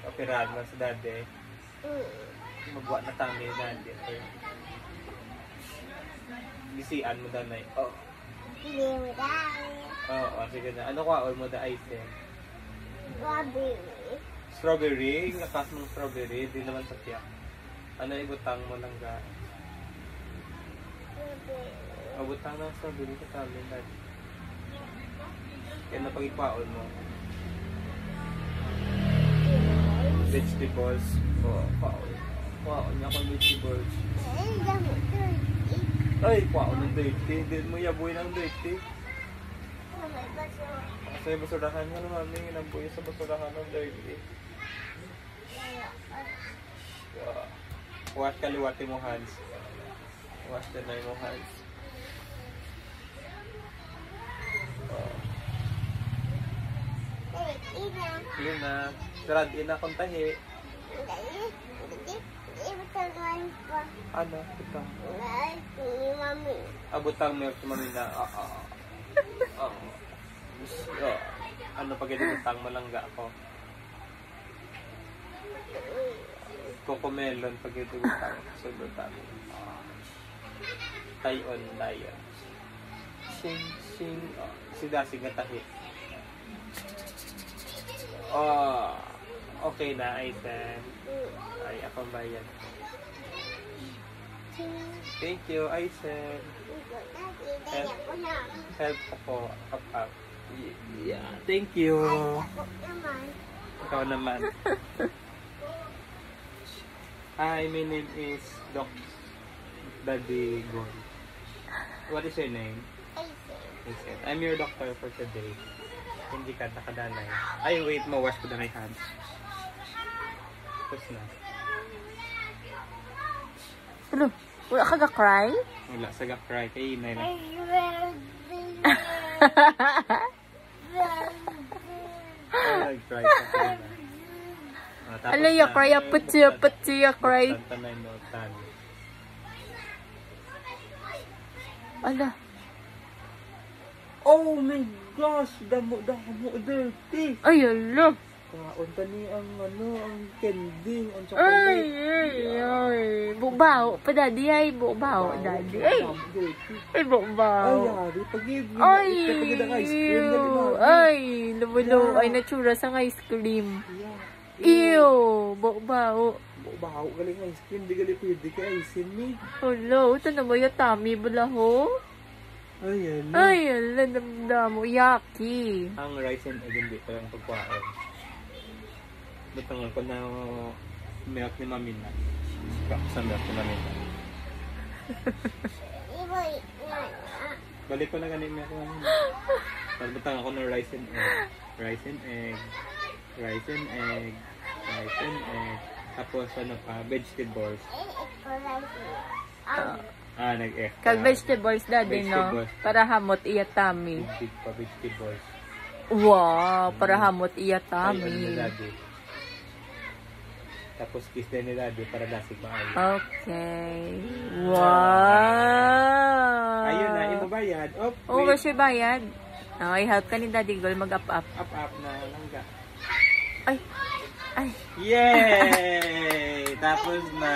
Operahan mo sa daddy. Magwa na tami daddy. Gisian mo danay. Oh. Hindi mo dahil. Oo, sige na. Ano ka all mo da ice? Strawberry. Strawberry? Nakas mong strawberry. Di naman sa tiyak. Ano ibutang mo lang ga? Strawberry. Abutang ng strawberry sa tamin daddy. Kaya na pag-ipaol mo. Vegetables. Oh, paol. Paol niya akong vegetables. Ay, dami. Ay, paol ng dirty. Hindi mo yaboy ng dirty. May baso. Kasi basurahan nga naman. May inaboy sa basurahan ng dirty. Wash kaliwati mo hands. Wash the na mo hands. Yun na. Sarad ina kong tahi. Ano? Ito. Abutang milk si mami na. Ano pag inibutang mo lang ga ako? Cocomelon pag inibutang. Sulutan. Tayon, dayon. Sing, sing. Si Dasig na tahi. Okay na, Aisen. Ay, akong bayan. Thank you, Aisen. Help ako. Up. Yeah, thank you. Ikaw naman. Hi, my name is Doc Daddy Gold. What is your name? Aisen. I'm your doctor for today. Hindi ka nakadanay. Ay, wait, mawash ko na my hands. Tapos na. Ano? Wala ka ga-cry? Wala, saga-cry. Kaya inay lang. Nag-cry ka na. Alaya, cry. Putsi, cry. Tantanay mo, tan. Ala. Oh my gosh! Damo, dirty! Ay, ala. Kaon tani ang ang candy, ang Ay, chocolate. bubaw. Pa daddy, ay, bubaw. Daddy, ay. Ay, bubaw. Ay, yari, pag-give mo Ay, na ice cream, gali mo. ay, lumulo. Ay, natsura sa ice cream. Ew, bubaw. Baho, galing ice cream, di gali pwede ka ice ni. Hello, ito na ba yung tummy balaho? Ay, yan. Ay, ala, damdamo. Yucky. Ang rice and egg hindi pa lang pagkuhaan. Butangan ko na milk ni Mami na. Sa milk ni Mami na. Balik ko na ganun milk ni Mami na. Butangan ko ng rice and egg. Rice and egg. Rice and egg. Rice and egg. Tapos ano pa, vegetables. Nag-egg. Kag vegetables, daddy, no? Vegetables. Para hamot iya tummy. Big pa vegetables. Wow, para hamot iya Ay, tummy. ni Daddy. Tapos kiss din ni Daddy para dasig maayo. Okay. Wow. Ayun na, ibabayad. Oo, kasi bayad. Okay, help ka ni Daddy Girl mag-up-up. Up na langga. Ay. Ay. Yay! Tapos na.